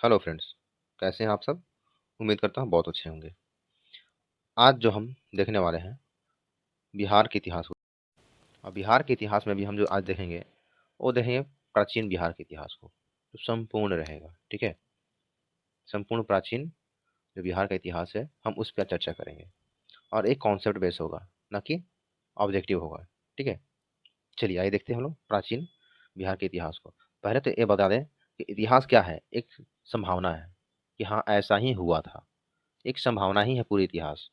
Hello friends. कैसे हैं आप सब? उम्मीद करता हूँ बहुत अच्छे होंगे। आज जो हम देखने वाले हैं बिहार के इतिहास को। और बिहार के इतिहास में भी हम जो आज देखेंगे वो देखेंगे प्राचीन बिहार के इतिहास को, जो संपूर्ण रहेगा। ठीक है, संपूर्ण प्राचीन जो बिहार का इतिहास है हम उस पर चर्चा करेंगे और एक कॉन्सेप्ट बेस होगा, ना कि ऑब्जेक्टिव होगा। ठीक है, चलिए आइए देखते हैं हम लोग प्राचीन बिहार के इतिहास को। पहले तो ये बता दें कि इतिहास क्या है। एक संभावना है कि हाँ ऐसा ही हुआ था। एक संभावना ही है पूरी इतिहास।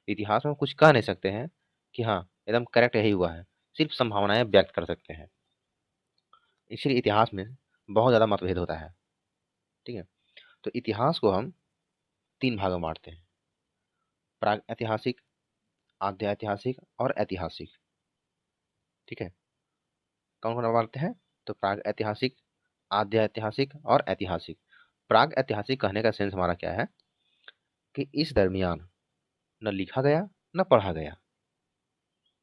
इतिहास में कुछ कह नहीं सकते हैं कि हाँ एकदम करेक्ट यही हुआ है, सिर्फ संभावनाएं व्यक्त कर सकते हैं। इसलिए इतिहास में बहुत ज़्यादा मतभेद होता है। ठीक है, तो इतिहास को हम तीन भागों में बांटते हैं: प्राग ऐतिहासिक, आद्य ऐतिहासिक और ऐतिहासिक। ठीक है, कौन कौन बांटते हैं? तो प्राग ऐतिहासिक, आद्य ऐतिहासिक और ऐतिहासिक। प्राग ऐतिहासिक कहने का सेंस हमारा क्या है कि इस दरमियान न लिखा गया न पढ़ा गया।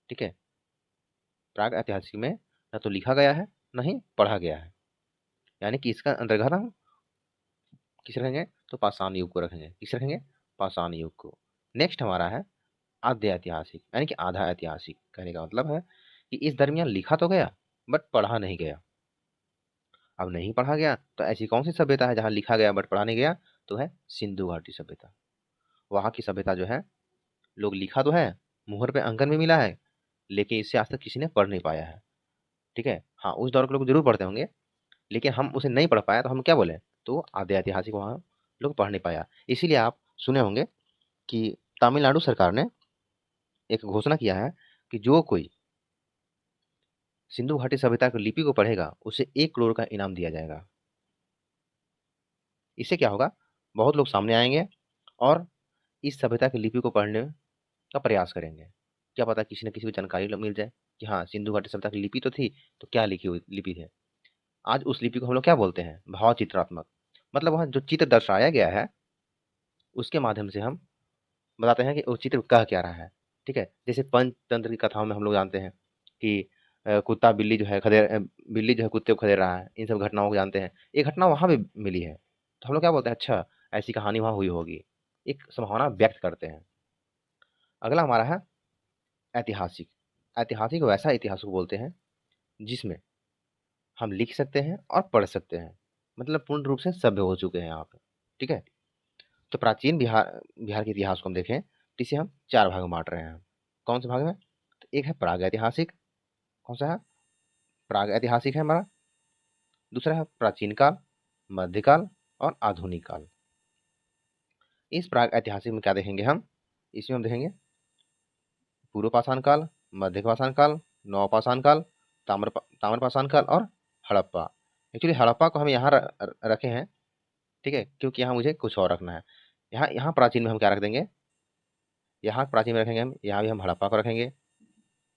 ठीक है, प्राग ऐतिहासिक में न तो लिखा गया है न ही पढ़ा गया है। यानी कि इसका अंतर्गत हम किस रखेंगे? तो पाषाण युग को रखेंगे। किस रखेंगे? पाषाण युग को। नेक्स्ट हमारा है आद्य ऐतिहासिक, यानी कि आधा ऐतिहासिक। कहने का मतलब है कि इस दरमियान लिखा तो गया बट पढ़ा नहीं गया। अब नहीं पढ़ा गया तो ऐसी कौन सी सभ्यता है जहां लिखा गया बट पढ़ा नहीं गया? तो है सिंधु घाटी सभ्यता। वहां की सभ्यता जो है, लोग लिखा तो है, मुहर पे अंकन भी मिला है, लेकिन इससे आज तक किसी ने पढ़ नहीं पाया है। ठीक है, हाँ उस दौर के लोग जरूर पढ़ते होंगे, लेकिन हम उसे नहीं पढ़ पाया तो हम क्या बोले? तो आद्य ऐतिहासिक वहां लोग पढ़ नहीं पाया। इसीलिए आप सुने होंगे कि तमिलनाडु सरकार ने एक घोषणा किया है कि जो कोई सिंधु घाटी सभ्यता की लिपि को पढ़ेगा उसे 1 करोड़ का इनाम दिया जाएगा। इससे क्या होगा? बहुत लोग सामने आएंगे और इस सभ्यता की लिपि को पढ़ने का प्रयास करेंगे। क्या पता किसी न किसी को जानकारी मिल जाए कि हाँ सिंधु घाटी सभ्यता की लिपि तो थी, तो क्या लिखी हुई लिपि है। आज उस लिपि को हम लोग क्या बोलते हैं? भाव चित्रात्मक। मतलब वहाँ जो चित्र दर्शाया गया है उसके माध्यम से हम बताते हैं कि वो चित्र कह क्या रहा है। ठीक है, जैसे पंचतंत्र की कथाओं में हम लोग जानते हैं कि कुत्ता बिल्ली जो है बिल्ली जो है कुत्ते को खदेड़ रहा है। इन सब घटनाओं को जानते हैं। ये घटना वहां भी मिली है, तो हम लोग क्या बोलते हैं? अच्छा ऐसी कहानी वहां हुई होगी। एक संभावना व्यक्त करते हैं। अगला हमारा है ऐतिहासिक। ऐतिहासिक वैसा इतिहास को बोलते हैं जिसमें हम लिख सकते हैं और पढ़ सकते हैं, मतलब पूर्ण रूप से सभ्य हो चुके हैं यहाँ पे। ठीक है, तो प्राचीन बिहार बिहार के इतिहास को हम देखें तो इसे हम 4 भाग में बांट रहे हैं। कौन से भाग में? तो एक है प्राग ऐतिहासिक। कौन सा है? प्राग ऐतिहासिक है हमारा। दूसरा है प्राचीन काल, मध्यकाल और आधुनिक काल। इस प्राग ऐतिहासिक में क्या देखेंगे हम? इसमें हम देखेंगे पूर्व पाषाण काल, मध्य पाषाण काल, नवपाषाण काल, ताम्र पाषाण काल और हड़प्पा। एक्चुअली हड़प्पा को हम यहाँ रखे हैं। ठीक है, क्योंकि यहाँ मुझे कुछ और रखना है। यहाँ यहाँ प्राचीन में हम क्या रख देंगे? यहाँ प्राचीन में रखेंगे हम, यहाँ भी हम हड़प्पा को रखेंगे,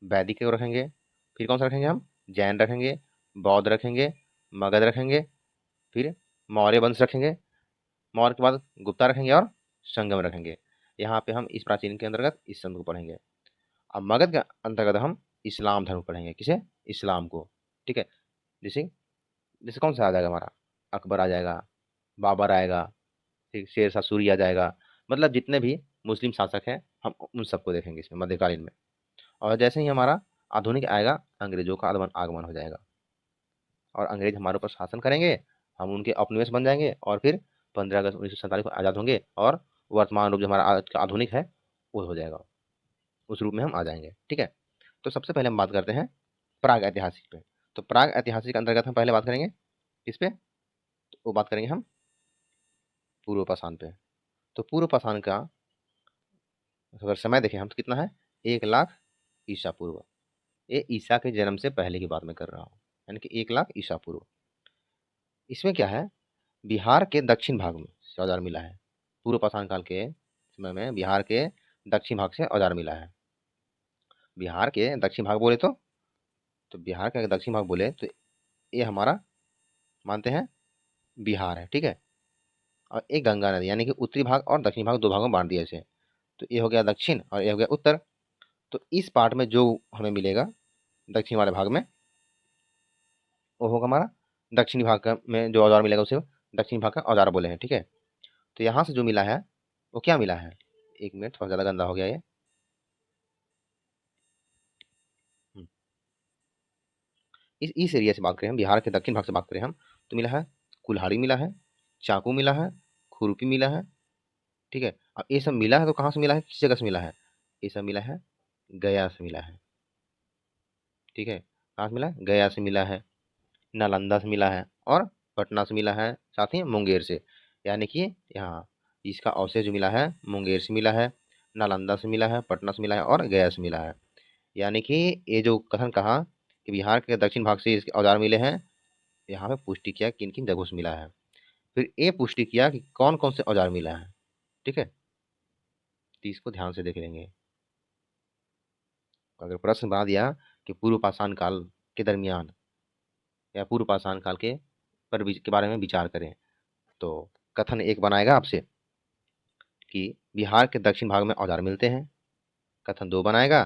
वैदिक को रखेंगे। फिर कौन सा रखेंगे हम? जैन रखेंगे, बौद्ध रखेंगे, मगध रखेंगे, फिर मौर्य वंश रखेंगे, मौर्य के बाद गुप्ता रखेंगे और संगम रखेंगे। यहाँ पे हम इस प्राचीन के अंतर्गत इस संत को पढ़ेंगे। अब मगध के अंतर्गत हम इस्लाम धर्म पढ़ेंगे। किसे? इस्लाम को। ठीक है, जैसे जैसे कौन सा आ जाएगा हमारा? अकबर आ जाएगा, बाबर आएगा, फिर शेर शाह सूरी आ जाएगा। मतलब जितने भी मुस्लिम शासक हैं हम उन सबको देखेंगे इसमें मध्यकालीन में। और जैसे ही हमारा आधुनिक आएगा, अंग्रेजों का आगमन आगमन हो जाएगा और अंग्रेज हमारे ऊपर शासन करेंगे। हम उनके उपनिवेश बन जाएंगे और फिर 15 अगस्त 1947 को आज़ाद होंगे और वर्तमान रूप जो हमारा आज का आधुनिक है वो हो जाएगा। उस रूप में हम आ जाएंगे। ठीक है, तो सबसे पहले हम बात करते हैं प्राग ऐतिहासिक पे। तो प्राग ऐतिहासिक के अंतर्गत हम पहले बात करेंगे किस पे? तो वो बात करेंगे हम पूर्व पाषाण पे। तो पूर्व पाषाण का अगर समय देखें हम तो कितना है? 1 लाख ईसा पूर्व। ये ईसा के जन्म से पहले की बात मैं कर रहा हूँ, यानी कि 1 लाख ईसा पूर्व। इसमें क्या है? बिहार के दक्षिण भाग में से औजार मिला है। पूर्व पाषाण काल के समय में बिहार के दक्षिण भाग से औजार मिला है। बिहार के दक्षिण भाग बोले तो बिहार के अगर दक्षिण भाग बोले तो ये हमारा मानते हैं बिहार है। ठीक है, और एक गंगा नदी, यानी कि उत्तरी भाग और दक्षिणी भाग 2 भागों में बांट दिया इसे। तो ये हो गया दक्षिण और ये हो गया उत्तर। तो इस पार्ट में जो हमें मिलेगा दक्षिण वाले भाग में, वो होगा हमारा दक्षिणी भाग में जो औजार मिलेगा उसे दक्षिण भाग का औजार बोले हैं, ठीक है। तो यहाँ से जो मिला है वो क्या मिला है, एक मिनट, थोड़ा ज़्यादा गंदा हो गया ये। हम्म, इस एरिया से बात करें हम, बिहार के दक्षिण भाग से बात करें हम, तो मिला है कुल्हाड़ी मिला है, चाकू मिला है, खुरपी मिला है, ठीक है। अब ये सब मिला है तो कहाँ से मिला है, किस जगह से मिला है, ये सब मिला है गया से मिला है, ठीक है। कहाँ से मिला है, गया से मिला है, नालंदा से मिला है और पटना से मिला है, साथ ही मुंगेर से। यानी कि यहाँ इसका अवशेष जो मिला है मुंगेर से मिला है, नालंदा से मिला है, पटना से मिला है और गया से मिला है। यानी कि ये जो कथन कहा कि बिहार के दक्षिण भाग से इसके औजार मिले हैं, यहाँ पे पुष्टि किया किन किन जगहों से मिला है। फिर ये पुष्टि किया कि कौन कौन से औजार मिला है, ठीक है। तो इसको ध्यान से देख लेंगे। अगर प्रश्न बना दिया कि पूर्व पाषाण काल के दरमियान या पूर्व पाषाण काल के बारे में विचार करें, तो कथन एक बनाएगा आपसे कि बिहार के दक्षिण भाग में औजार मिलते हैं। कथन दो बनाएगा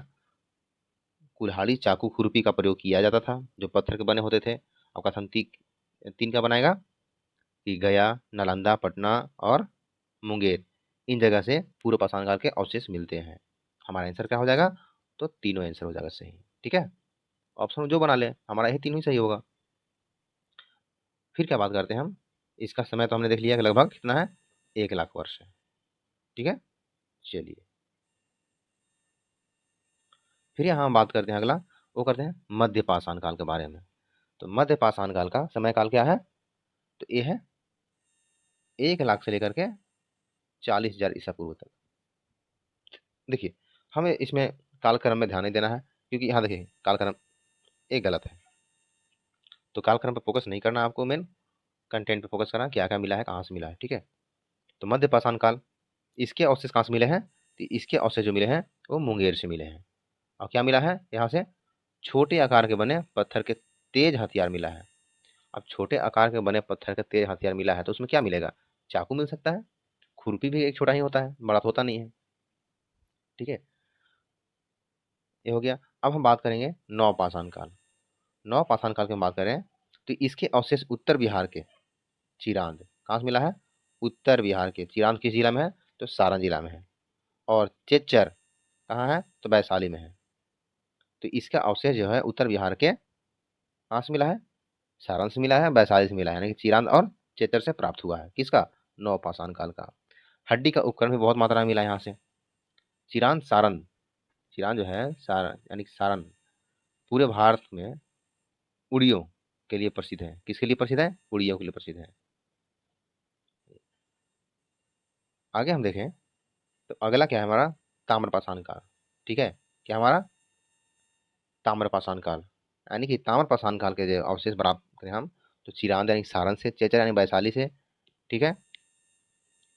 कुल्हाड़ी चाकू खुरपी का प्रयोग किया जाता था जो पत्थर के बने होते थे। अब कथन तीन का बनाएगा कि गया, नालंदा, पटना और मुंगेर, इन जगह से पूर्व पाषाण काल के अवशेष मिलते हैं। हमारा आंसर क्या हो जाएगा, तो तीनों आंसर हो जाएगा सही, ठीक है। ऑप्शन जो बना ले हमारा यही तीनों ही सही होगा। फिर क्या बात करते हैं हम, इसका समय तो हमने देख लिया कि लगभग कितना है, 1 लाख वर्ष है, ठीक है। चलिए फिर यहाँ हम बात करते हैं, अगला वो करते हैं मध्य पाषाण काल के बारे में। तो मध्य पाषाण काल का समय काल क्या है, तो ये है 1 लाख से लेकर के 40,000 ईसा पूर्व तक। देखिए हमें इसमें कालक्रम में ध्यान नहीं देना है, क्योंकि यहाँ देखिए कालक्रम एक गलत है, तो कालक्रम पर फोकस नहीं करना, आपको मेन कंटेंट पे फोकस करना, क्या क्या मिला है, कहाँ से मिला है, ठीक है। तो मध्य पाषाण काल, इसके अवशेष कहाँ से मिले हैं, तो इसके अवशेष जो मिले हैं वो मुंगेर से मिले हैं। और क्या मिला है यहाँ से, छोटे आकार के बने पत्थर के तेज हथियार मिला है। अब छोटे आकार के बने पत्थर के तेज हथियार मिला है तो उसमें क्या मिलेगा, चाकू मिल सकता है, खुरपी भी एक छोटा ही होता है, बड़ा तो होता नहीं है, ठीक है। ये हो गया। अब हम बात करेंगे नवपाषाण काल। नवपाषाण काल की हम बात करें तो इसके अवशेष उत्तर बिहार के चिरांद, कहाँ से मिला है, उत्तर बिहार के चिरांद किस जिला में है, तो सारण जिला में है। और चेच्चर कहाँ है, तो वैशाली में है। तो इसका अवशेष जो है उत्तर बिहार के कहाँ से मिला है, सारण से मिला है, वैशाली से मिला है, यानी कि चिरांद और चेतर से प्राप्त हुआ है, किसका, नवपाषाण काल का। हड्डी का उपकरण भी बहुत मात्रा में मिला है यहाँ से। चिरांद सारण, चिरांद जो है सारण यानी कि सारण पूरे भारत में उड़ियों के लिए प्रसिद्ध है, किसके लिए प्रसिद्ध है, उड़ियों के लिए प्रसिद्ध है। आगे हम देखें तो अगला क्या है हमारा, ताम्रपाषाण काल, ठीक है। क्या हमारा, ताम्रपाषाण काल, यानी कि ताम्रपाषाण काल के जो अवशेष प्राप्त करें हम, तो चिरांद यानी सारण से, चेचर यानी वैशाली से, ठीक है।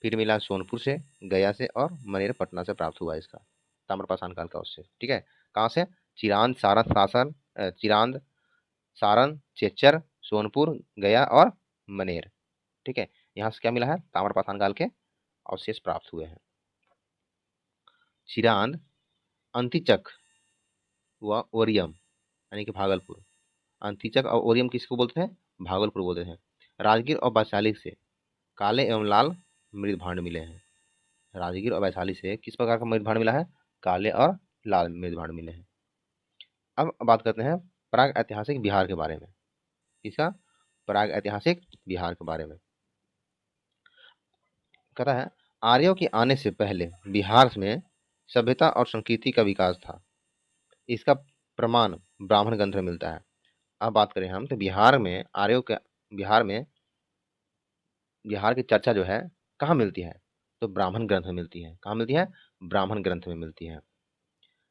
फिर मिला सोनपुर से, गया से और मनेर पटना से प्राप्त हुआ इसका ताम्रपाषाण काल का अवशेष, ठीक है। कहाँ से, चिरांद सारण शासन, चिरांद सारण चेचर सोनपुर गया और मनेर, ठीक है। यहाँ से क्या मिला है, ताम्रपाषाण काल के अवशेष प्राप्त हुए हैं। चिरांद, अंतिचक व ओरियम यानी कि भागलपुर, अंतिचक और ओरियम किसको बोलते हैं, भागलपुर बोलते हैं। राजगीर और वैशाली से काले एवं लाल मृद भांड मिले हैं। राजगीर और वैशाली से किस प्रकार का मृद भांड मिला है, काले और लाल मृद भांड मिले हैं। अब बात करते हैं प्राग ऐतिहासिक बिहार के बारे में। इसका प्राग ऐतिहासिक बिहार के बारे में कहता है, आर्यों के आने से पहले बिहार में सभ्यता और संस्कृति का विकास था। इसका प्रमाण ब्राह्मण ग्रंथ में मिलता है। अब बात करें हम तो बिहार में आर्यों के, बिहार में बिहार की चर्चा जो है कहाँ मिलती है, तो ब्राह्मण ग्रंथ में मिलती है। कहाँ मिलती है, ब्राह्मण ग्रंथ में मिलती है।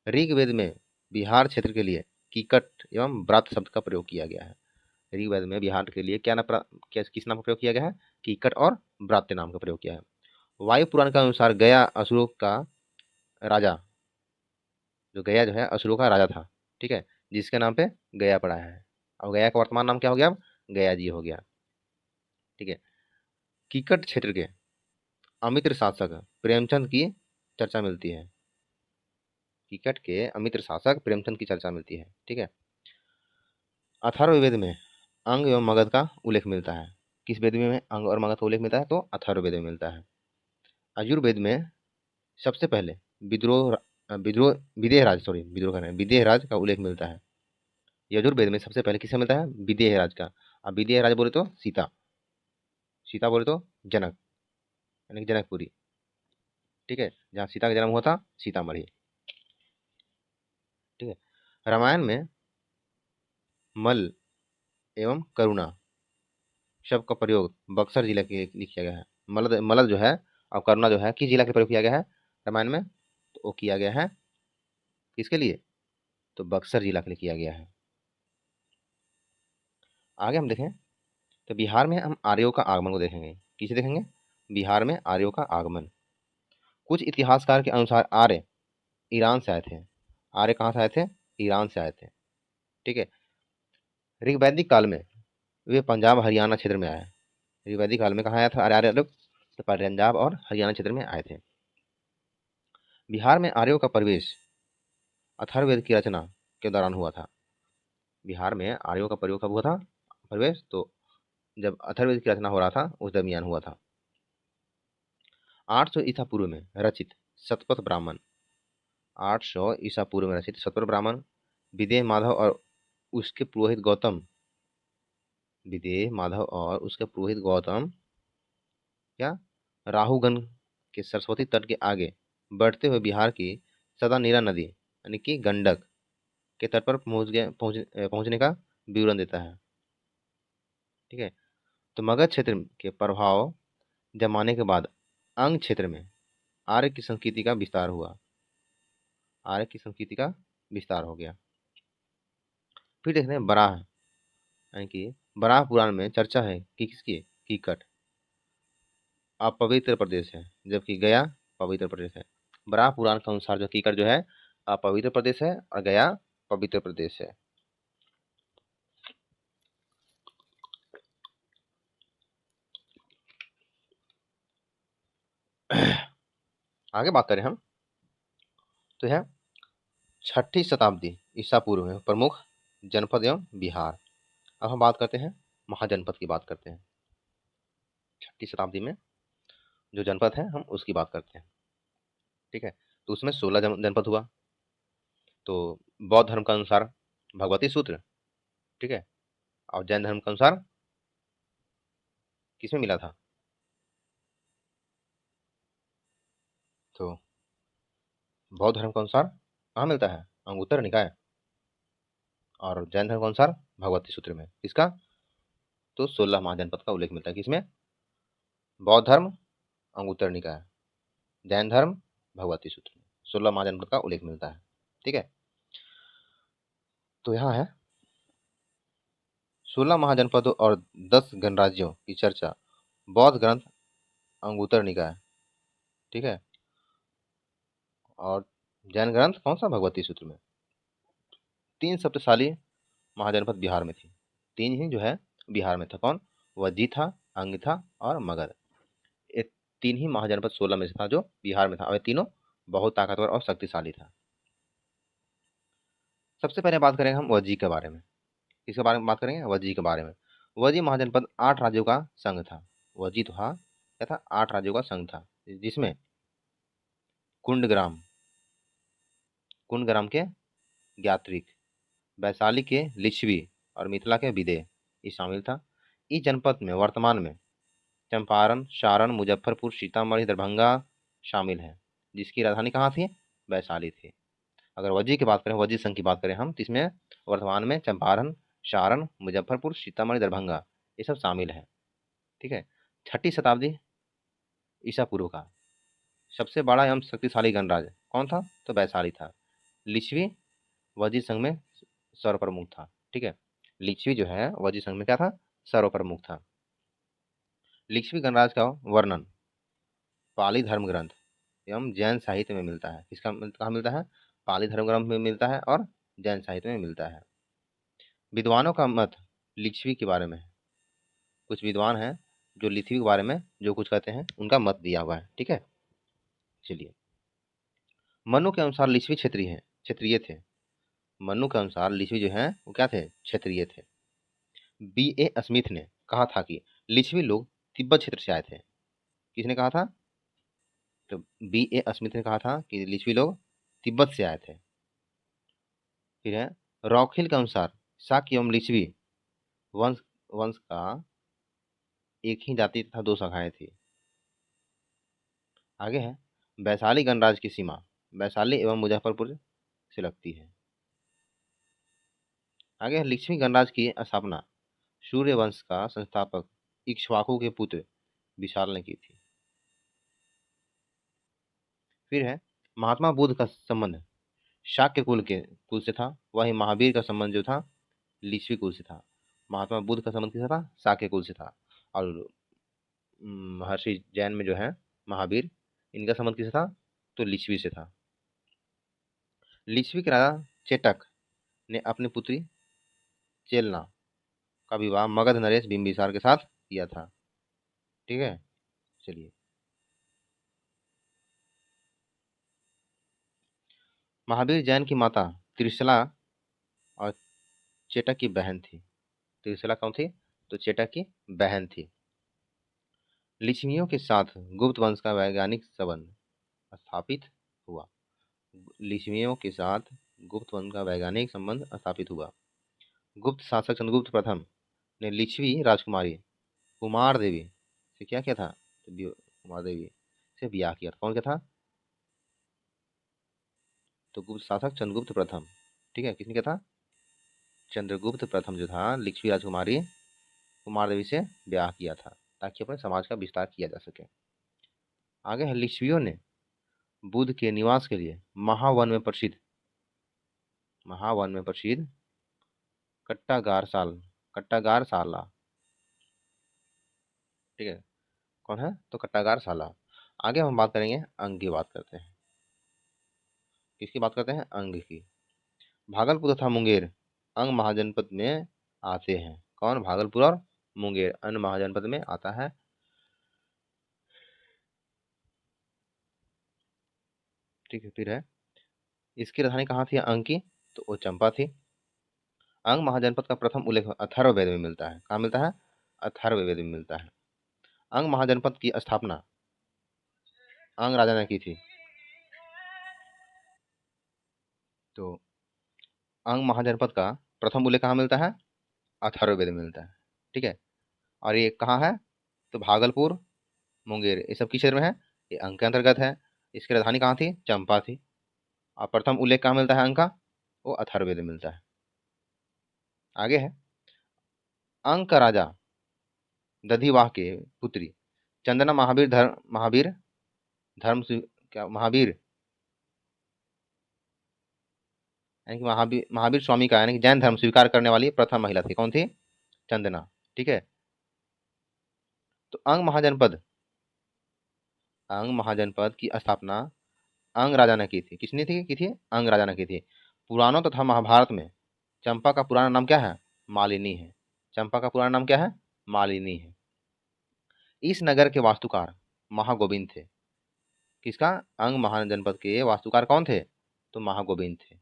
ऋग्वेद में बिहार क्षेत्र के लिए कीकट एवं व्रत शब्द का प्रयोग किया गया है। ऋग्वेद में बिहार के लिए किस नाम का प्रयोग किया गया है, कीकट और व्रात्य नाम का प्रयोग किया है। वायु पुराण के अनुसार गया असुरों का राजा, जो गया जो है असुरों का राजा था, ठीक है, जिसके नाम पे गया पड़ा है। अब गया का वर्तमान नाम क्या हो गया, अब गया जी हो गया, ठीक है। कीकट क्षेत्र के अमित्र शासक प्रेमचंद की चर्चा मिलती है। कीकट के अमित्र शासक प्रेमचंद की चर्चा मिलती है, ठीक है। अथर्ववेद में अंग एवं मगध का उल्लेख मिलता है। किस वेद में अंग और मगध का उल्लेख मिलता है? तो अथर्ववेद में मिलता है। यजुर्वेद में सबसे पहले विद्रोह विद्रोह विदेह राज विदेह राज का उल्लेख मिलता है। यजुर्वेद में सबसे पहले किसका मिलता है? विदेह राज का। अब विदेह राज बोले तो सीता, सीता बोले तो जनक, यानी कि जनकपुरी। ठीक है, जहाँ सीता का जन्म हुआ था, सीतामढ़ी। ठीक है। रामायण में मल एवं करुणा शब्द का प्रयोग बक्सर जिला के लिए किया गया है। मलद जो है और करुणा जो है किस जिला के प्रयोग किया गया है रामायण में? तो वो किया गया है किसके लिए? तो बक्सर जिला के लिए किया गया है। आगे हम देखें तो बिहार में हम आर्यों का आगमन को देखेंगे। किसे देखेंगे? बिहार में आर्यों का आगमन। कुछ इतिहासकार के अनुसार आर्य ईरान से आए थे। आर्य कहाँ से आए थे? ईरान से आए थे। ठीक है। ऋग्वैदिक काल में वे पंजाब हरियाणा क्षेत्र में आए। ऋग्वैदिक काल में कहाँ आया था आर्य आर्य लोग? तो पंजाब और हरियाणा क्षेत्र में आए थे। बिहार में आर्यों का प्रवेश अथर्ववेद की रचना के दौरान हुआ था। बिहार में आर्यों का प्रयोग कब हुआ था? प्रवेश तो जब अथर्ववेद की रचना हो रहा था उस दरमियान हुआ था। 800 ईसा पूर्व में रचित शतपथ ब्राह्मण, 800 ईसा पूर्व में रचित शतपथ ब्राह्मण विदेह माधव और उसके पुरोहित गौतम, विदेह माधव और उसके पुरोहित गौतम क्या राहुगन के सरस्वती तट के आगे बढ़ते हुए बिहार की सदा नीरा नदी यानी कि गंडक के तट पर पहुंचने का विवरण देता है। ठीक है। तो मगध क्षेत्र के प्रभाव जमाने के बाद अंग क्षेत्र में आर्य की संस्कृति का विस्तार हुआ। आर्य की संस्कृति का विस्तार हो गया। फिर देखते हैं बराह, यानी कि बराह पुराण में चर्चा है कि किसकी? कीकट अपवित्र प्रदेश है, जबकि गया पवित्र प्रदेश है। बराह पुराण के अनुसार जो कीकट जो है अपवित्र प्रदेश है और गया पवित्र प्रदेश है। आगे बात करें हम तो यह 6ठी शताब्दी ईसा पूर्व में प्रमुख जनपद एवं बिहार। अब हम बात करते हैं महाजनपद की बात करते हैं। 6ठी शताब्दी में जो जनपद है हम उसकी बात करते हैं। ठीक है। तो उसमें 16 जनपद हुआ। तो बौद्ध धर्म के अनुसार भगवती सूत्र, ठीक है, और जैन धर्म के अनुसार किसमें मिला था? तो बौद्ध धर्म के अनुसार कहाँ मिलता है? अंगुत्तर निकाय। और जैन धर्म के अनुसार भगवती सूत्र में। किसका? तो 16 महाजनपद का उल्लेख मिलता है। किसमें? बौद्ध धर्म अंगुत्तर निकाय, जैन धर्म भगवती सूत्र में 16 महाजनपद का उल्लेख मिलता है। ठीक है। तो यहाँ है 16 महाजनपदों और 10 गणराज्यों की चर्चा बौद्ध ग्रंथ अंगुत्तर निकाय, ठीक है, और जैन ग्रंथ कौन सा? भगवती सूत्र में। 3 शक्तिशाली महाजनपद बिहार में थी। 3 ही जो है बिहार में था। कौन? वज्जी था, अंग था और मगध। ये 3 ही महाजनपद 16 में से था जो बिहार में था, और ये तीनों बहुत ताकतवर और शक्तिशाली था। सबसे पहले बात करेंगे हम वज्जी के बारे में। किसके बारे में बात करेंगे? वज्जी के बारे में। वज्जी महाजनपद 8 राज्यों का संघ था। वज्जी तो था क्या था? 8 राज्यों का संघ था, जिसमें कुंडग्राम, कुंडग्राम के ज्ञात्रिक, वैशाली के लिच्छवी और मिथिला के विदेह ये शामिल था। इस जनपद में वर्तमान में चंपारण, सारण, मुजफ्फरपुर, सीतामढ़ी, दरभंगा शामिल है, जिसकी राजधानी कहाँ थी? वैशाली थी। अगर वज्जी की बात करें, वज्जी संघ की बात करें हम, तो इसमें वर्तमान में चंपारण, सारण, मुजफ्फरपुर, सीतामढ़ी, दरभंगा ये सब शामिल है। ठीक है। 6ठी शताब्दी ईसा पूर्व का सबसे बड़ा एवं शक्तिशाली गणराज्य कौन था? तो वैशाली था। लिच्छवी वज्जी संघ में सर्वप्रमुख था। ठीक है। लिच्छवी जो है वज्जी संघ में क्या था? सर्वप्रमुख था। लिच्छवी गणराज्य का वर्णन पाली धर्म ग्रंथ एवं जैन साहित्य में मिलता है। किसका कहाँ मिलता है? पाली धर्म ग्रंथ में मिलता है और जैन साहित्य में मिलता है। विद्वानों का मत लिच्छवी के बारे में है। कुछ विद्वान हैं जो लिच्छवी के बारे में जो कुछ कहते हैं उनका मत दिया हुआ है। ठीक है। चलिए, मनु के अनुसार लिच्छवी क्षेत्रीय थे। मनु के अनुसार लिच्छवी जो है वो क्या थे? क्षेत्रीय थे। B.A. स्मिथ ने कहा था कि लिच्छवी लोग तिब्बत क्षेत्र से आए थे। किसने कहा था? तो B.A. स्मिथ ने कहा था कि लिच्छवी लोग तिब्बत से आए थे। फिर है रॉकहिल के अनुसार शाक्य एवं लिच्छवी वंश वंश का एक ही जाति तथा दो शाखाएं थी। आगे है वैशाली गणराज्य की सीमा वैशाली एवं मुजफ्फरपुर से लगती है। आगे है लक्ष्मी गणराज्य की स्थापना सूर्य वंश का संस्थापक इक्ष्वाकु के पुत्र विशाल ने की थी। फिर है महात्मा बुद्ध का संबंध शाक्य कुल से था, वही महावीर का संबंध जो था लिच्छवी कुल से था। महात्मा बुद्ध का संबंध किससे था? शाक्य कुल से था। और महर्षि जैन में जो है महावीर, इनका संबंध किससे था? तो लिच्छवी से था। लिच्छवी के राजा चेटक ने अपनी पुत्री चेलना का विवाह मगध नरेश बिंबिसार के साथ किया था। ठीक है, चलिए। महावीर जैन की माता त्रिशला और चेटक की बहन थी। त्रिशला कौन थी? तो चेटक की बहन थी। लिच्छवियों के साथ गुप्त वंश का वैज्ञानिक संबंध स्थापित हुआ। लिच्छवियों के साथ गुप्त वंश का वैज्ञानिक संबंध स्थापित हुआ। गुप्त शासक चंद्रगुप्त प्रथम ने लिच्छवी राजकुमारी कुमार देवी से क्या किया था? तो कुमार देवी से ब्याह किया था। कौन क्या था? तो गुप्त शासक चंद्रगुप्त प्रथम। ठीक है, किसने किया था? चंद्रगुप्त प्रथम जो था लिच्छवी राजकुमारी कुमार देवी से ब्याह किया था ताकि अपने समाज का विस्तार किया जा सके। आगे है लिच्छवियों ने बुद्ध के निवास के लिए महावन में प्रसिद्ध कट्टागार साला। ठीक है, कौन है? तो कट्टागार साला। आगे हम बात करेंगे अंग की बात करते हैं। किसकी बात करते हैं? अंग की। भागलपुर तथा मुंगेर अंग महाजनपद में आते हैं। कौन? भागलपुर और मुंगेर अंग महाजनपद में आता है। ठीक है, फिर है इसकी राजधानी कहाँ थी अंग की? तो वो चंपा थी। अंग महाजनपद का प्रथम उल्लेख अथर्ववेद में मिलता है। कहाँ मिलता है? अथर्ववेद में मिलता है। अंग महाजनपद की स्थापना अंग राजा ने की थी। तो अंग महाजनपद का प्रथम उल्लेख कहाँ मिलता है? अथर्ववेद में मिलता है। ठीक है, और ये कहाँ है? तो भागलपुर मुंगेर ये सब किस क्षेत्र में है? ये अंग के अंतर्गत है। इसकी राजधानी कहाँ थी? चंपा थी। और प्रथम उल्लेख कहाँ मिलता है अंग का? वो अथर्ववेद में मिलता है। आगे है अंग का राजा दधिवाह के पुत्री चंदना महावीर धर्म क्या महावीर यानी कि महावीर स्वामी का यानी कि जैन धर्म स्वीकार करने वाली प्रथम महिला थी। कौन थी? चंदना। ठीक है, तो अंग महाजनपद की स्थापना अंग राजा ने की थी। किसने की थी? अंग राजा ने की थी। पुराणों तथा महाभारत में चंपा का पुराना नाम क्या है? मालिनी है। चंपा का पुराना नाम क्या है? मालिनी है। इस नगर के वास्तुकार महागोविंद थे। किसका? अंग महाजनपद के वास्तुकार कौन थे? तो महागोविंद थे।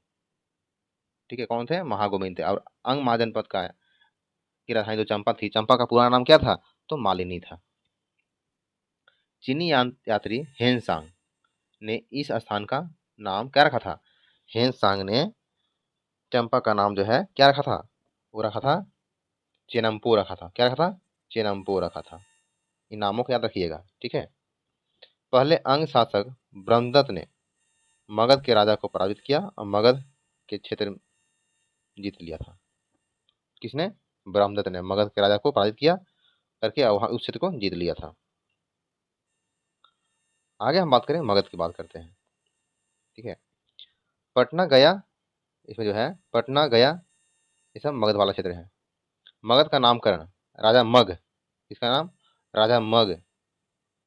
ठीक है, कौन थे? महागोविंद थे। और अंग महाजनपद का की राजधानी जो चंपा थी, चंपा का पुराना नाम क्या था? तो मालिनी था। चीनी यात्री हेनसांग ने इस स्थान का नाम क्या रखा था? हेनसांग ने चंपा का नाम जो है क्या रखा था? वो रखा था चेनम्पो रखा था। क्या रखा था? चेनम्पो रखा था। इन नामों को याद रखिएगा। ठीक है, पहले अंग शासक ब्रह्मदत्त ने मगध के राजा को पराजित किया और मगध के क्षेत्र जीत लिया था। किसने? ब्रह्मदत्त ने मगध के राजा को पराजित किया करके उस क्षेत्र को जीत लिया था। आगे हम बात करें मगध की बात करते हैं। ठीक है, पटना गया, इसमें जो है पटना गया ये सब मगध वाला क्षेत्र है। मगध का नामकरण राजा मग, इसका नाम राजा मग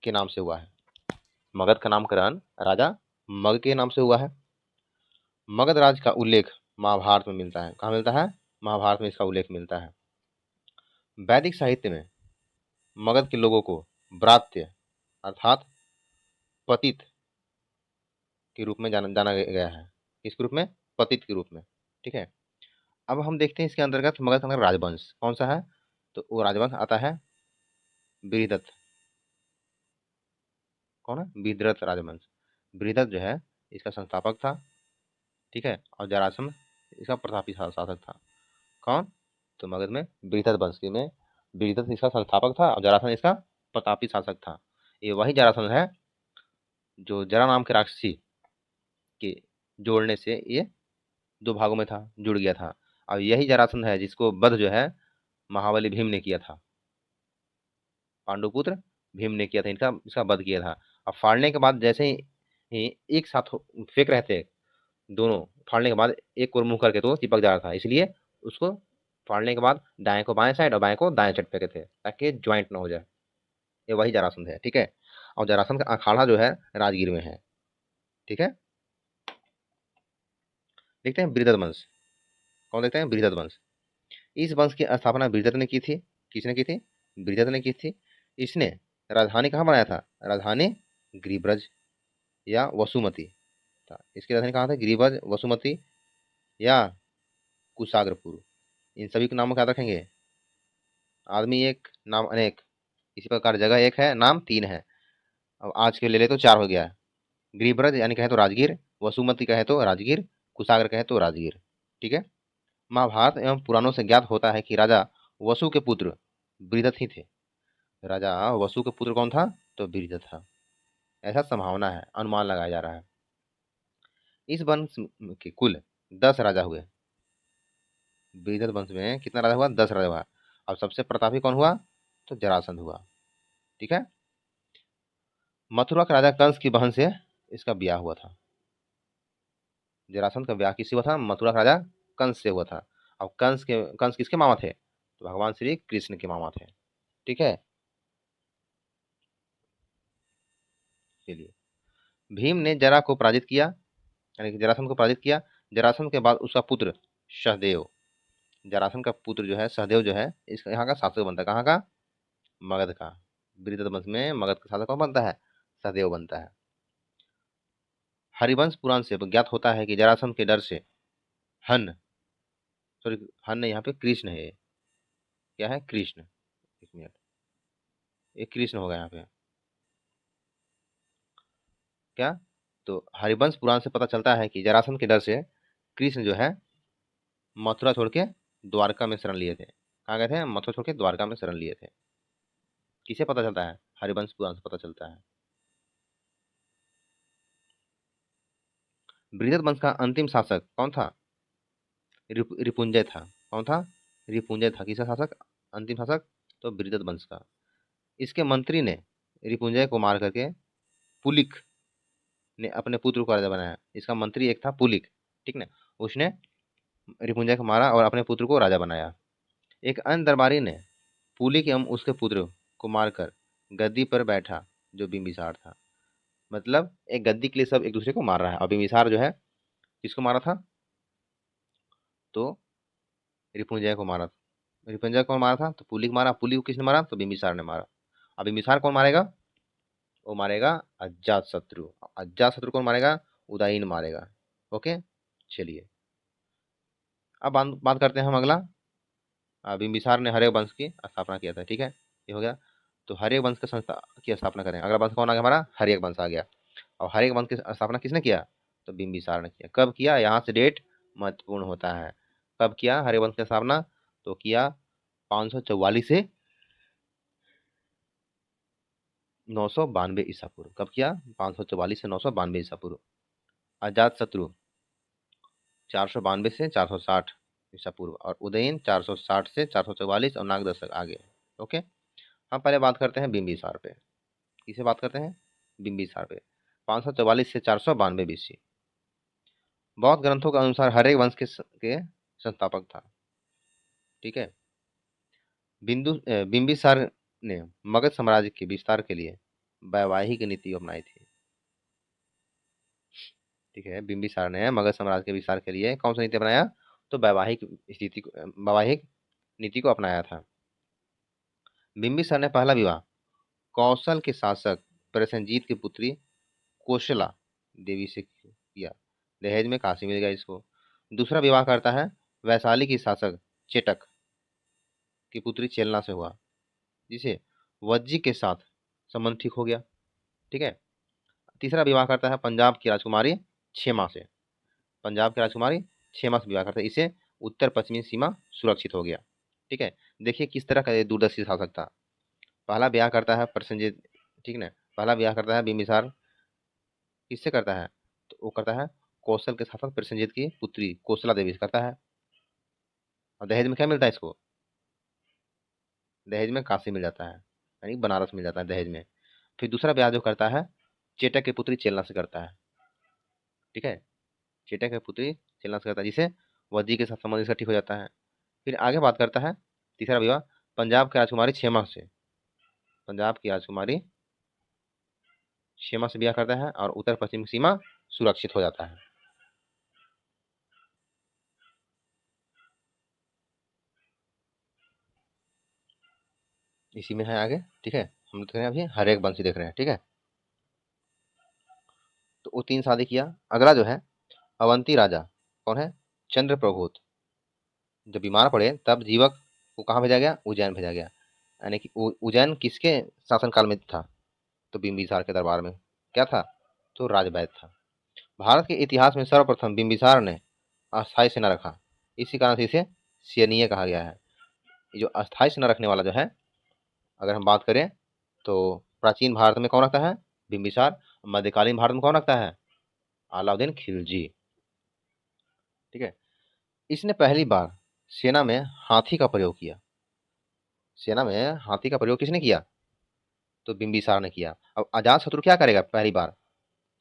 के नाम से हुआ है। मगध का नामकरण राजा मग के नाम से हुआ है। मगध राज का उल्लेख महाभारत में मिलता है। कहाँ मिलता है? महाभारत में इसका उल्लेख मिलता है। वैदिक साहित्य में मगध के लोगों को ब्रात्य अर्थात पतित के रूप में जाना गया है। किस रूप में? पतित के रूप में। ठीक है, अब हम देखते हैं इसके अंतर्गत मगध का राजवंश कौन सा है? तो वो राजवंश आता है बृहदत्त। कौन है? बृहद्रथ राजवंश। बृहदत्त जो है इसका संस्थापक था, ठीक है। और जरासंध इसका प्रतापी शासक था। कौन? तो मगध में बृहदत्त वंश में बृहदत्त इसका संस्थापक था और जरासंध इसका प्रतापी शासक था। ये वही जरासंध है जो जरा नाम के राक्षसी के जोड़ने से ये दो भागों में था, जुड़ गया था। और यही जरासंध है जिसको वध जो है महाबली भीम ने किया था। पांडुपुत्र भीम ने किया था, इनका इसका वध किया था। अब फाड़ने के बाद जैसे ही एक साथ फेंक रहे थे दोनों, फाड़ने के बाद एक और मुंह करके तो चिपक जा रहा था, इसलिए उसको फाड़ने के बाद दाएं को बाएं साइड और बाएं को दाएं साइड फेंके थे ताकि ज्वाइंट ना हो जाए। ये वही जरासंध है, ठीक है। और जरासंध का अखाड़ा जो है राजगीर में है, ठीक है। देखते हैं बृहदत्त वंश। कौन देखते हैं? बृहदत्त वंश। इस वंश की स्थापना बृहदत्त ने की थी। किसने की थी? बृहदत्त ने की थी। इसने राजधानी कहाँ बनाया था? राजधानी गिरिब्रज या वसुमती था। इसकी राजधानी कहाँ था? गिरिब्रज, वसुमती या कुशाग्रपुर। इन सभी के नामों को याद रखेंगे। आदमी एक, नाम अनेक। इसी प्रकार जगह एक है, नाम तीन है। अब आज के ले ले तो चार हो गया है। गिरिब्रज यानी कहे तो राजगीर, वसुमती कहे तो राजगीर, कुशाग्र कहे तो राजगीर, ठीक है। महाभारत एवं पुराणों से ज्ञात होता है कि राजा वसु के पुत्र बृहदत्त ही थे। राजा वसु के पुत्र कौन था? तो बृहदत्त था। ऐसा संभावना है, अनुमान लगाया जा रहा है। इस वंश के कुल 10 राजा हुए। बृहदत्त वंश में कितना राजा हुआ? 10 राजा हुआ। अब सबसे प्रतापी कौन हुआ? तो जरासंध हुआ, ठीक है। मथुरा के राजा कंस की बहन से इसका ब्याह हुआ था। जरासंध का ब्याह किससे हुआ था? मथुरा का राजा कंस से हुआ था। अब कंस किसके मामा थे? तो भगवान श्री कृष्ण के मामा थे, ठीक है। चलिए, भीम ने जरा को पराजित किया, यानी कि जरासंध को पराजित किया। जरासंध के बाद उसका पुत्र सहदेव, जरासंध का पुत्र जो है सहदेव जो है इसका यहाँ का शासक बनता है। कहाँ का? मगध का। बृहदत्त वंश में मगध का शासक कौन बनता है? सहदेव बनता है। हरिवंश पुराण से ज्ञात होता है कि जरासंध के डर से हन, सॉरी हन नहीं, यहाँ पे कृष्ण है। क्या है? कृष्ण। एक मिनट, ये कृष्ण होगा यहाँ पे। क्या? तो हरिवंश पुराण से पता चलता है कि जरासंध के डर से कृष्ण जो है मथुरा छोड़ के द्वारका में शरण लिए थे। कहाँ गए थे? मथुरा छोड़ के द्वारका में शरण लिए थे। किसे पता चलता है? हरिवंश पुराण से पता चलता है। बृहद वंश का अंतिम शासक कौन था? रिपुंजय था। कौन था? रिपुंजय था। किसका शासक? अंतिम शासक तो बृहद वंश का। इसके मंत्री ने रिपुंजय को मार करके पुलिक ने अपने पुत्र को राजा बनाया। इसका मंत्री एक था पुलिक, ठीक ना। उसने रिपुंजय को मारा और अपने पुत्र को राजा बनाया। एक अन्य दरबारी ने पुलिक एवं उसके पुत्र को मारकर गद्दी पर बैठा, जो बिंबिसार था। मतलब एक गद्दी के लिए सब एक दूसरे को मार रहा है। और बिंबिसार जो है किसको मारा था? तो रिपुंजय को मारा। रिपुंजय कौन मारा था? तो पुलिक मारा। पुलिक को किसने मारा? तो बिंबिसार ने मारा। अब बिंबिसार कौन मारेगा? वो मारेगा अजात शत्रु। अजात शत्रु कौन मारेगा? उदयन मारेगा। ओके, चलिए अब बात करते हैं हम अगला। बिंबिसार ने हरे वंश की स्थापना किया था, ठीक है। ये हो गया। तो हरे वंश की स्थापना करें। अगला वंश कौन आ गया हमारा? हरे वंश आ गया। और हरे वंश की स्थापना किसने किया? तो बिंबिसार ने किया। कब किया? यहाँ से डेट महत्वपूर्ण होता है। कब किया हरे वंश की स्थापना? तो किया 544 से 992 ईसा पूर्व। कब किया? 544 से 992 ईसा पूर्व। अजात शत्रु 492 से 460 ईसा पूर्व। और उदयन 460 से 444 और नागदर्शक आगे। ओके, हम पहले बात करते हैं बिंबिसार पे। किसे बात करते हैं? बिंबिसार पे। 544 से 492 बीसी। बौद्ध ग्रंथों के अनुसार हरे वंश के संस्थापक था, ठीक है। बिंबिसार ने मगध साम्राज्य के विस्तार के लिए वैवाहिक नीति अपनाई थी, ठीक है। बिंबिसार ने मगध साम्राज्य के विस्तार के लिए कौन सा नीति अपनाया? तो वैवाहिक नीति को अपनाया था। बिंबिसार ने पहला विवाह कौशल के शासक प्रसेनजीत की पुत्री कोशला देवी से किया। दहेज में काशी मिल गया इसको। दूसरा विवाह करता है वैशाली की शासक चेटक की पुत्री चेलना से हुआ, जिसे वज्जी के साथ संबंध ठीक हो गया। ठीक है। तीसरा विवाह करता है पंजाब की राजकुमारी क्षेमा से। पंजाब की राजकुमारी क्षेमा से विवाह करता है, इससे उत्तर पश्चिमी सीमा सुरक्षित हो गया। ठीक है। देखिए किस तरह का ये दूरदर्शी शासक था। पहला ब्याह करता है प्रसेनजीत, ठीक ना, पहला ब्याह करता है बिंबिसार, किससे करता है, तो वो करता है कौशल के शासक प्रसेनजीत की पुत्री कौशला देवी से करता है। और दहेज में क्या मिलता है इसको, दहेज में काशी मिल जाता है, यानी बनारस मिल जाता है दहेज में। फिर दूसरा ब्याह जो करता है चेटक की पुत्री चेलना से करता है। ठीक है। चेटक की पुत्री चेलना से करता है, जिसे वज्जी के साथ संबंध इसका ठीक हो जाता है। फिर आगे बात करता है तीसरा विवाह पंजाब की राजकुमारी क्षेमा से। पंजाब की राजकुमारी क्षेमा से ब्याह करता है और उत्तर पश्चिम सीमा सुरक्षित हो जाता है। इसी में है आगे। ठीक है। हम देख रहे हैं अभी हर एक वंश देख रहे हैं। ठीक है। तो वो 3 शादी किया। अगला जो है अवंती राजा कौन है, चंद्रप्रभोत। जब बीमार पड़े तब जीवक को कहाँ भेजा गया, उज्जैन भेजा गया। यानी कि उज्जैन किसके शासनकाल में था, तो बिंबिसार के दरबार में क्या था, तो राजवैद्य था। भारत के इतिहास में सर्वप्रथम बिंबिसार ने अस्थायी सेना रखा, इसी कारण से इसे सेनीय कहा गया है। ये जो अस्थायी सेना रखने वाला जो है, अगर हम बात करें तो प्राचीन भारत में कौन रखता है, बिंबिसार। मध्यकालीन भारत में कौन रखता है, अलाउद्दीन खिलजी। ठीक है। इसने पहली बार सेना में हाथी का प्रयोग किया। सेना में हाथी का प्रयोग किसने किया, तो बिंबिसार ने किया। अब अजात शत्रु क्या करेगा पहली बार,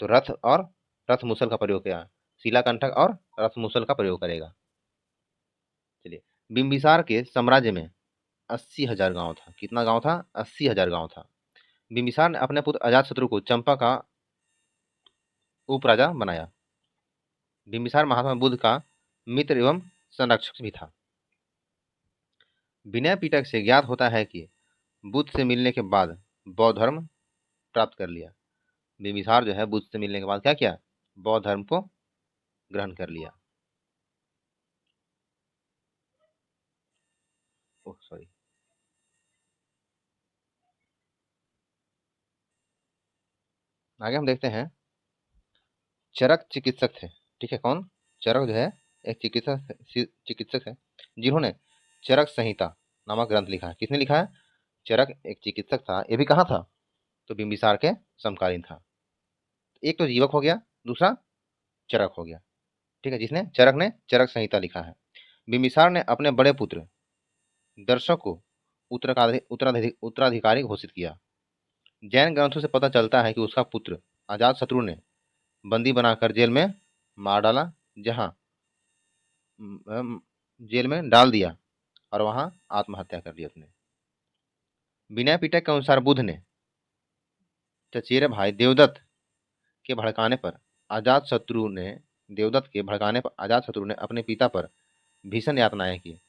तो रथ और रथ मुसल का प्रयोग किया, शिलाकंठक और रथ मुसल का प्रयोग करेगा। चलिए, बिंबिसार के साम्राज्य में 80,000 गांव था। कितना गांव था, 80,000 गांव था। बिंबिसार ने अपने पुत्र अजातशत्रु को चंपा का उपराजा बनाया। बिंबिसार महात्मा बुद्ध का मित्र एवं संरक्षक भी था। विनय पिटक से ज्ञात होता है कि बुद्ध से मिलने के बाद बौद्ध धर्म प्राप्त कर लिया। बिंबिसार जो है बुद्ध से मिलने के बाद क्या किया, बौद्ध धर्म को ग्रहण कर लिया। Oh sorry. आगे हम देखते हैं चरक चिकित्सक थे। ठीक है। कौन, चरक जो है एक चिकित्सक है, जिन्होंने चरक संहिता नामक ग्रंथ लिखा है। किसने लिखा है, चरक एक चिकित्सक था। ये भी कहाँ था, तो बिंबिसार के समकालीन था। एक तो जीवक हो गया, दूसरा चरक हो गया। ठीक है। जिसने चरक ने चरक संहिता लिखा है। बिंबिसार ने अपने बड़े पुत्र दर्शक को उत्तराधिकारी घोषित किया। जैन ग्रंथों से पता चलता है कि उसका पुत्र अजातशत्रु ने बंदी बनाकर जेल में मार डाला, जहां जेल में डाल दिया और वहां आत्महत्या कर ली उसने। विनय पिटक के अनुसार बुद्ध ने चचेरे भाई देवदत्त के भड़काने पर अजातशत्रु ने अपने पिता पर भीषण यातनाएं की।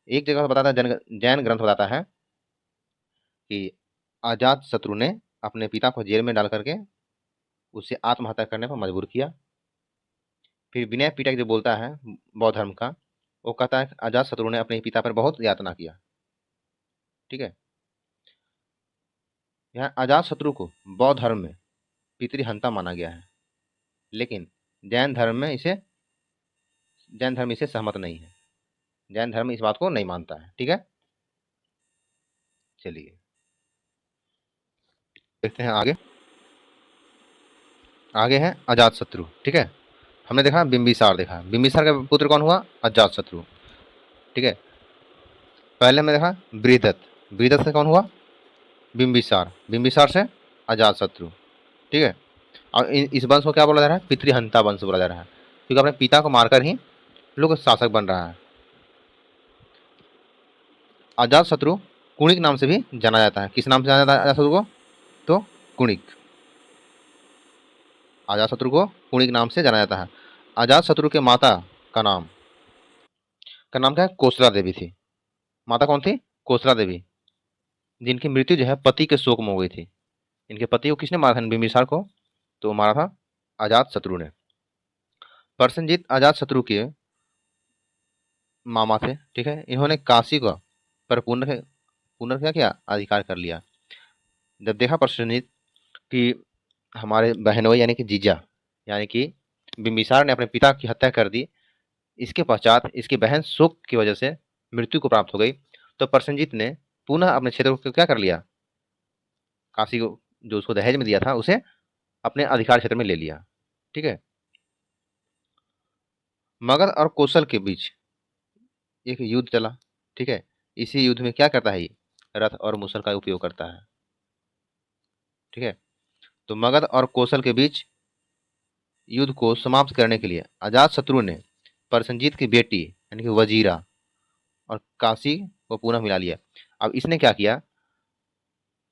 एक जगह बताता है, जैन ग्रंथ बताता है कि अजातशत्रु ने अपने पिता को जेल में डाल करके उसे आत्महत्या करने पर मजबूर किया। फिर विनय पिटक जो बोलता है बौद्ध धर्म का, वो कहता है अजातशत्रु ने अपने पिता पर बहुत यातना किया। ठीक है। यहाँ अजातशत्रु को बौद्ध धर्म में पितृहंता माना गया है, लेकिन जैन धर्म में इसे जैन धर्म इसे सहमत नहीं है। जैन धर्म इस बात को नहीं मानता है। ठीक है। चलिए देखते हैं आगे। आगे है अजातशत्रु। ठीक है। हमने देखा बिंबिसार, देखा बिंबिसार का पुत्र कौन हुआ, अजातशत्रु। ठीक है। पहले हमने देखा बृहदत्त, बृहदत्त से कौन हुआ, बिंबिसार, बिंबिसार से अजातशत्रु। ठीक है। और इस वंश को क्या बोला जा रहा है, पितृहंता वंश बोला जा रहा है, क्योंकि अपने पिता को मारकर ही लोग शासक बन रहा है। अजातशत्रु कुणिक नाम से भी जाना जाता है। किस नाम से जाना जाता है अजातशत्रु को, तो कुणिक। अजातशत्रु को कुणिक नाम से जाना जाता है। अजातशत्रु के माता का नाम क्या है, कोसला देवी थी। माता कौन थी, कोसला देवी, जिनकी मृत्यु जो है पति के शोक में हो गई थी। इनके पति को किसने मारा था, बिंबिसार को, तो मारा था अजातशत्रु ने। प्रसेनजीत अजातशत्रु के मामा थे। ठीक है। इन्होंने काशी का पर पुनः क्या किया, अधिकार कर लिया। जब देखा प्रसेनजीत कि हमारे बहनोई यानी कि जीजा यानी कि बिंबिसार ने अपने पिता की हत्या कर दी, इसके पश्चात इसकी बहन शोक की वजह से मृत्यु को प्राप्त हो गई, तो प्रसेनजीत ने पुनः अपने क्षेत्र को क्या कर लिया, काशी को जो उसको दहेज में दिया था उसे अपने अधिकार क्षेत्र में ले लिया। ठीक है। मगध और कौशल के बीच एक युद्ध चला। ठीक है। इसी युद्ध में क्या करता है ये, रथ और मुसल का उपयोग करता है। ठीक है। तो मगध और कौशल के बीच युद्ध को समाप्त करने के लिए अजात शत्रु ने प्रसेनजीत की बेटी यानी कि वजीरा और काशी को पुनः मिला लिया। अब इसने क्या किया,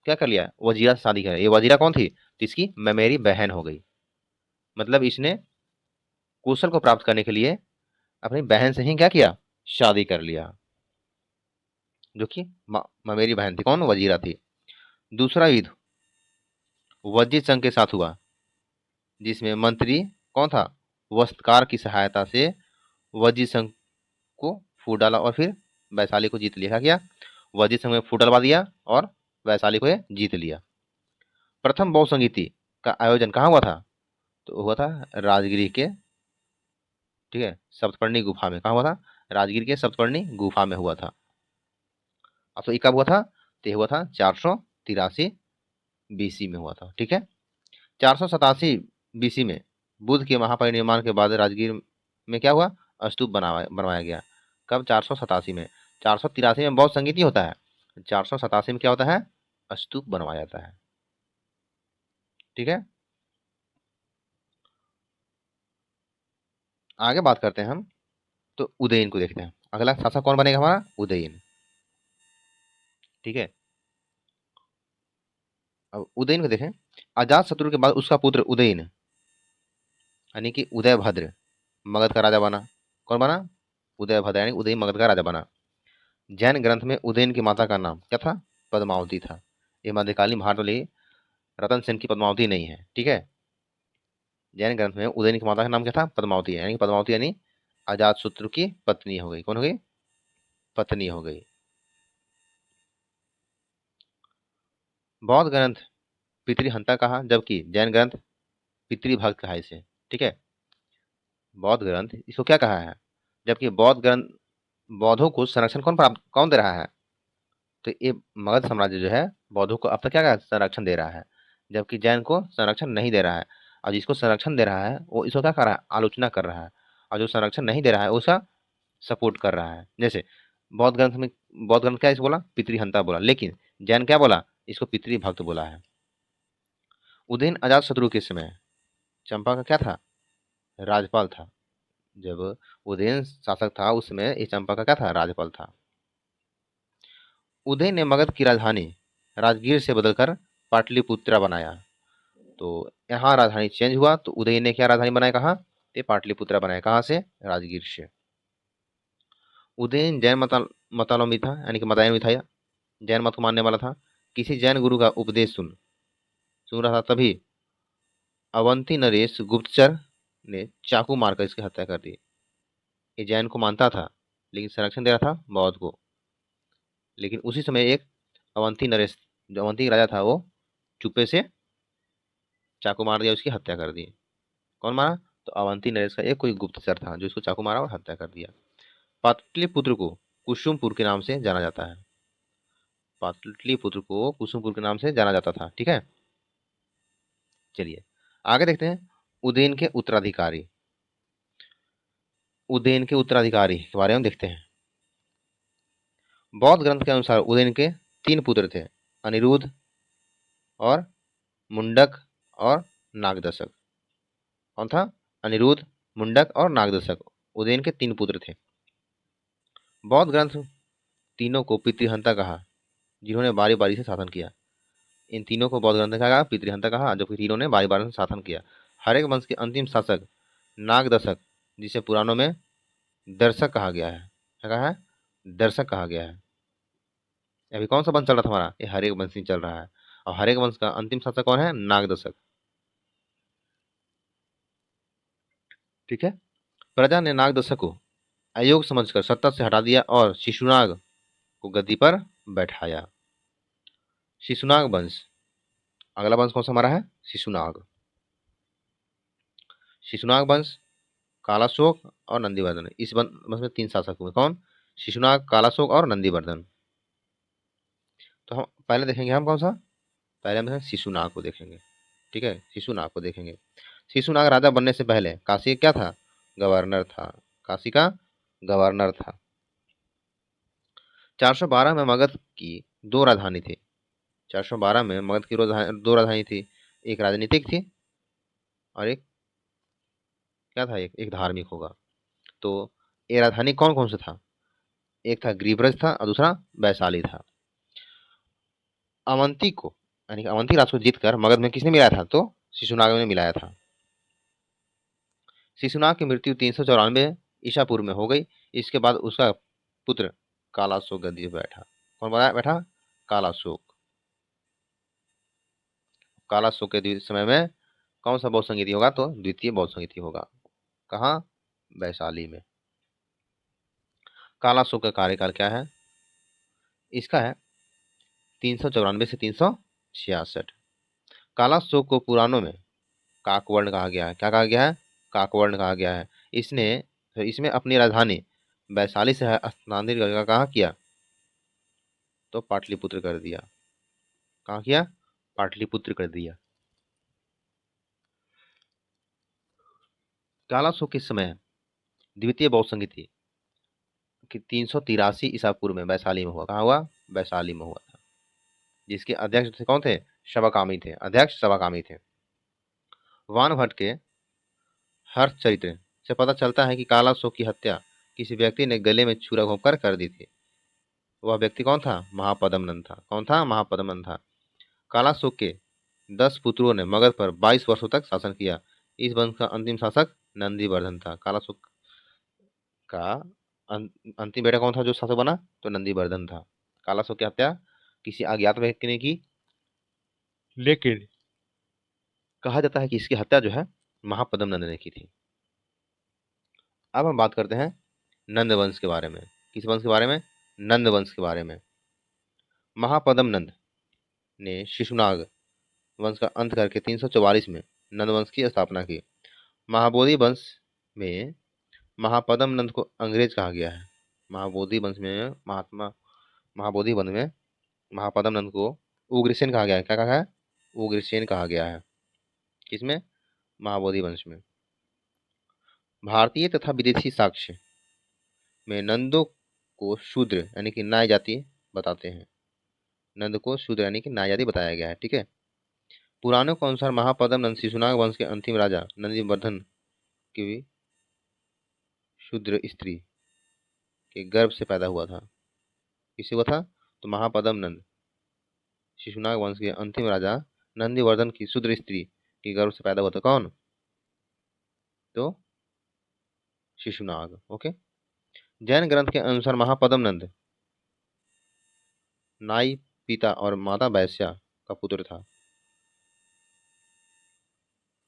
क्या कर लिया, वजीरा से शादी कर। ये वजीरा कौन थी, जिसकी ममेरी बहन हो गई। मतलब इसने कौशल को प्राप्त करने के लिए अपनी बहन से ही क्या किया, शादी कर लिया, जो कि ममेरी बहन थी, कौन, वजीरा थी। दूसरा युद्ध वज्जित संघ के साथ हुआ, जिसमें मंत्री कौन था, वस्त्रकार की सहायता से वज्जित संघ को फूट डाला और फिर वैशाली को जीत लिया। क्या किया, वज्जित संघ में फूट डलवा दिया और वैशाली को ये जीत लिया। प्रथम बहुसंगीति का आयोजन कहाँ हुआ था, तो हुआ था राजगिरी के, ठीक है, सप्तपर्णी गुफा में। कहाँ हुआ था, राजगिर के सप्तपर्णी गुफा में हुआ था। अब तो ये कब हुआ था, तो ये हुआ था 483 बीसी में हुआ था। ठीक है। 487 बीसी में बुद्ध के महापरिनिर्वाण के बाद राजगीर में क्या हुआ, स्तूप बनवाया गया। कब, 487 में। 483 में बौद्ध संगीत ही होता है, 487 में क्या होता है, स्तूप बनवाया जाता है। ठीक है। आगे बात करते हैं हम, तो उदयन को देखते हैं। अगला शासक कौन बनेगा हमारा, उदयन। ठीक है। अब उदयन को देखें। अजात शत्रु के बाद उसका पुत्र उदयन यानी कि उदयभद्र मगध का राजा बना। कौन बना, उदयभद्र यानी उदयन मगध का राजा बना। जैन ग्रंथ में उदयन की माता का नाम क्या था, पद्मावती था। ये मध्यकालीन भारत वाली रतन सेन की पद्मावती नहीं है। ठीक है। जैन ग्रंथ में उदयन की माता का नाम क्या था, पद्मावती, यानी पद्मावती यानी अजात शत्रु की पत्नी हो गई। कौन हो गई, पत्नी हो गई। बौद्ध ग्रंथ पितृहंता कहा, जबकि जैन ग्रंथ पितृभक्त कहा इसे। ठीक है। बौद्ध ग्रंथ इसको क्या कहा है, जबकि बौद्ध ग्रंथ बौद्धों को संरक्षण कौन दे रहा है, तो ये मगध साम्राज्य जो है बौद्धों को अब तक क्या संरक्षण दे रहा है, जबकि जैन को संरक्षण नहीं दे रहा है। और जिसको संरक्षण दे रहा है वो इसको क्या कर रहा है, आलोचना कर रहा है। और जो संरक्षण नहीं दे रहा है उसका सपोर्ट कर रहा है। जैसे बौद्ध ग्रंथ में, बौद्ध ग्रंथ क्या इसको बोला, पितृहंता बोला, लेकिन जैन क्या बोला, इसको पितृभक्त बोला है। उदयन अजात शत्रु के समय चंपा का क्या था, राजपाल था। जब उदयन शासक था उस समय ये चंपा का क्या था, राजपाल था। उदय ने मगध की राजधानी राजगीर से बदलकर पाटलिपुत्रा बनाया। तो यहाँ राजधानी चेंज हुआ, तो उदय ने क्या राजधानी बनाया, कहा, ये पाटलिपुत्रा बनाया। कहाँ से, राजगीर से। उदयन जैन मतावलंबी था, यानी कि मतायन भी था, जैन मत को मानने वाला था। किसी जैन गुरु का उपदेश सुन सुन रहा था, तभी अवंती नरेश गुप्तचर ने चाकू मारकर इसकी हत्या कर दी। ये जैन को मानता था लेकिन संरक्षण दे रहा था बौद्ध को। लेकिन उसी समय एक अवंती नरेश, जो अवंती का राजा था, वो चुप्पे से चाकू मार दिया, उसकी हत्या कर दी। कौन मारा, तो अवंती नरेश का एक कोई गुप्तचर था जो इसको चाकू मारा और हत्या कर दिया। पाटलिपुत्र को कुसुमपुर के नाम से जाना जाता है। पाटलिपुत्र को कुसुमपुर के नाम से जाना जाता था। ठीक है। चलिए आगे देखते हैं। उदयन के उत्तराधिकारी, उदयन के उत्तराधिकारी के बारे में देखते हैं। बौद्ध ग्रंथ के अनुसार उदयन के 3 पुत्र थे, अनिरुद्ध और मुंडक और नागदशक। कौन था, अनिरुद्ध, मुंडक और नागदशक। उदयन के 3 पुत्र थे। बौद्ध ग्रंथ तीनों को पितृहंता कहा, जिन्होंने बारी बारी से शासन किया। इन तीनों को बौद्ध ग्रंथ कहा, पितृहंता कहा, जबकि तीनों ने बारी बारी से शासन किया। हर एक वंश के अंतिम शासक नागदशक, जिसे पुराणों में दर्शक कहा गया है। क्या कहा है, दर्शक कहा गया है। अभी कौन सा वंश चल रहा था हमारा, ये हर एक वंश ही चल रहा है। और हर एक वंश का अंतिम शासक कौन है, नागदशक। ठीक है। प्रजा ने नागदशक को अयोग्य समझकर सत्ता से हटा दिया और शिशुनाग को गद्दी पर बैठाया। शिशुनाग वंश, अगला वंश कौन सा हमारा है? शिशुनाग। शिशुनाग वंश, कालाशोक और नंदीवर्धन, इस वंश में 3 शासक हुए। कौन? शिशुनाग, कालाशोक और नंदीवर्धन। तो हम पहले देखेंगे, हम कौन सा? पहले हम शिशुनाग को देखेंगे। ठीक है, शिशुनाग को देखेंगे। शिशुनाग राजा बनने से पहले काशी क्या था? गवर्नर था। काशी का गवर्नर था। 412 में मगध की 2 राजधानी थी। 412 में मगध की 2 राजधानी थी। एक राजनीतिक थी और एक क्या था? एक धार्मिक होगा। तो ये राजधानी कौन कौन सा था? एक था ग्रीव्रज था और दूसरा वैशाली था। अवंती को, यानी कि अवंती राज को जीतकर मगध में किसने मिलाया था? तो शिशुनाग ने मिलाया था। शिशुनाग की मृत्यु 394 ईसा पूर्व में हो गई। इसके बाद उसका पुत्र कालाशोक गद्दी पर बैठा। कौन बनाया बैठा? कालाशोक। कालाशोक के समय में कौन सा बौद्ध संगीति होगा? तो द्वितीय बौद्ध संगीति होगा। कहाँ? वैशाली में। कालाशोक का कार्यकाल क्या है? इसका है 394 से 366। कालाशोक को पुराणों में काकवर्ण कहा गया है। क्या कहा गया है? काकवर्ण कहा गया है। इसने इसमें अपनी राजधानी वैशाली से स्थानांतरित करके कहाँ किया? तो पाटलिपुत्र कर दिया। कहाँ किया? पाटलिपुत्र कर दिया। कालाशोक के समय द्वितीय बौद्ध संगीति कि 383 ईसा पूर्व में वैशाली में हुआ। कहाँ हुआ? वैशाली में हुआ था। जिसके अध्यक्ष थे कौन थे? शवकामी थे। अध्यक्ष शवकामी थे। वानभट्ट के हर्षचरित्र से पता चलता है कि कालाशोक की हत्या किसी व्यक्ति ने गले में छुरा घोंपकर कर दी थी। वह व्यक्ति कौन था? महापद्मनंद था। कौन था? महापद्मनंद था। कालाशोक के 10 पुत्रों ने मगध पर 22 वर्षों तक शासन किया। इस वंश का अंतिम शासक नंदीवर्धन था। कालाशोक का अंतिम बेटा कौन था जो शासक बना? तो नंदीवर्धन था। कालाशोक की हत्या किसी अज्ञात व्यक्ति ने की, लेकिन कहा जाता है कि इसकी हत्या जो है महापद्मनंद ने की थी। अब हम बात करते हैं नंद वंश के बारे में। किस वंश के बारे में? नंद वंश के बारे में। महापद्मनंद ने शिशुनाग वंश का अंत करके 344 में नंद वंश की स्थापना की। महाबोधि वंश में महापद्मनंद को अंग्रेज कहा गया है। महाबोधि वंश में महाबोधि वंश में महापद्मनंद को उग्रसेन कहा गया है। क्या कहा है? उग्रसेन कहा गया है। किसमें? महाबोधि वंश में। भारतीय तथा विदेशी साक्ष्य में नंदों को शूद्र यानी कि नाय जाति बताते हैं। नंद को शूद्र यानी कि नाय जाति बताया गया है। ठीक है। पुराणों के अनुसार महापद्मनंद शिशुनाग वंश के अंतिम राजा नंदीवर्धन की शूद्र स्त्री के गर्भ से पैदा हुआ था। किससे हुआ था? तो महापद्मनंद शिशुनाग वंश के अंतिम राजा नंदीवर्धन की शूद्र स्त्री के गर्भ से पैदा हुआ था। कौन? तो शिशुनाग। ओके। जैन ग्रंथ के अनुसार महापद्मनंद नाई पिता और माता वैश्या का पुत्र था।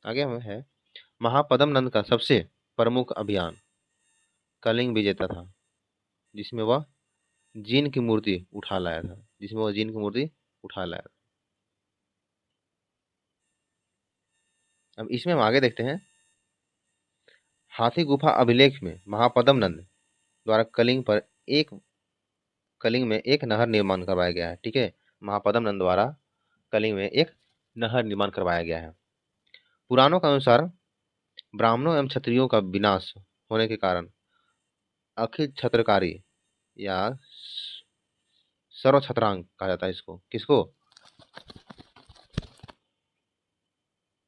आगे हम है महापद्मनंद का सबसे प्रमुख अभियान कलिंग विजेता था, जिसमें वह जीन की मूर्ति उठा लाया था। जिसमें वह जीन की मूर्ति उठा लाया था। अब इसमें हम आगे देखते हैं। हाथी गुफा अभिलेख में महापद्मनंद द्वारा कलिंग में एक नहर निर्माण करवाया गया है। ठीक है। महापद्मनंद द्वारा कलिंग में एक नहर निर्माण करवाया गया है। पुराणों के अनुसार ब्राह्मणों एवं क्षत्रियों का विनाश होने के कारण अखिल छत्रकारी या सर्व छत्रांग कहा जाता है इसको। किसको?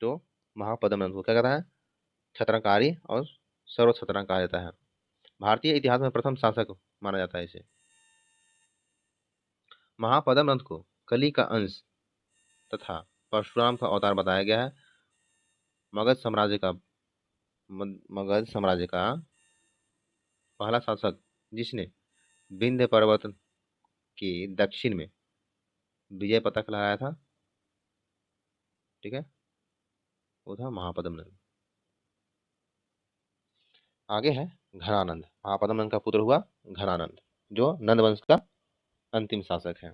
तो महापद्मनंद को क्या कहता है? छत्रकारी और सर्व छत्रांग कहा जाता है। भारतीय इतिहास में प्रथम शासक माना जाता है इसे। महापद्मनंद को कली का अंश तथा परशुराम का अवतार बताया गया है। मगध साम्राज्य का मगध साम्राज्य का पहला शासक जिसने विंध्य पर्वत के दक्षिण में विजय पताका लहराया था, ठीक है, वो था महापद्मनंद। आगे है घनानंद। महापद्मनंद का पुत्र हुआ घनानंद, जो नंद वंश का अंतिम शासक हैं।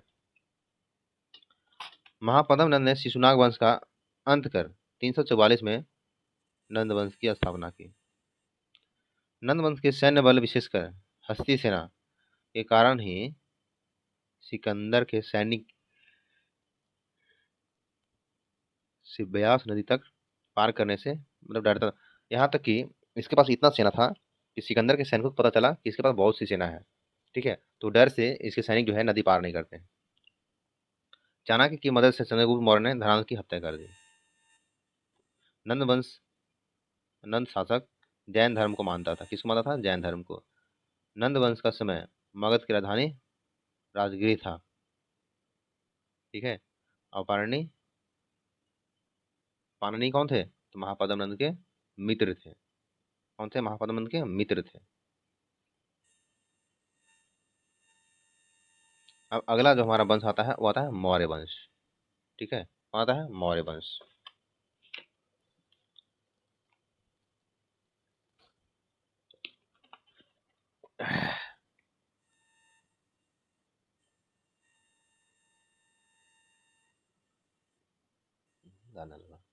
महापद्म नंद ने शिशुनाग वंश का अंत कर 344 में नंद वंश की स्थापना की। नंद वंश के सैन्य बल विशेषकर हस्ती सेना के कारण ही सिकंदर के सैनिक ब्यास नदी तक पार करने से मतलब डरता था। यहाँ तक कि इसके पास इतना सेना था कि सिकंदर के सैनिकों को पता चला कि इसके पास बहुत सी सेना है, ठीक है, तो डर से इसके सैनिक जो है नदी पार नहीं करते। चाणक्य की मदद से चंद्रगुप्त मौर्य ने धनान की हत्या कर दी। नंद वंश नंद शासक जैन धर्म को मानता था। किसको मानता था? जैन धर्म को। नंद वंश का समय मगध की राजधानी राजगिरी था, ठीक है। और पाणिनि कौन थे? तो महापद्म नंद के मित्र थे। कौन थे? महापद्म नंद के मित्र थे। अब अगला जो हमारा वंश आता है वो आता है मौर्य वंश, ठीक है। कौन आता है? मौर्य वंश। गाना लगा।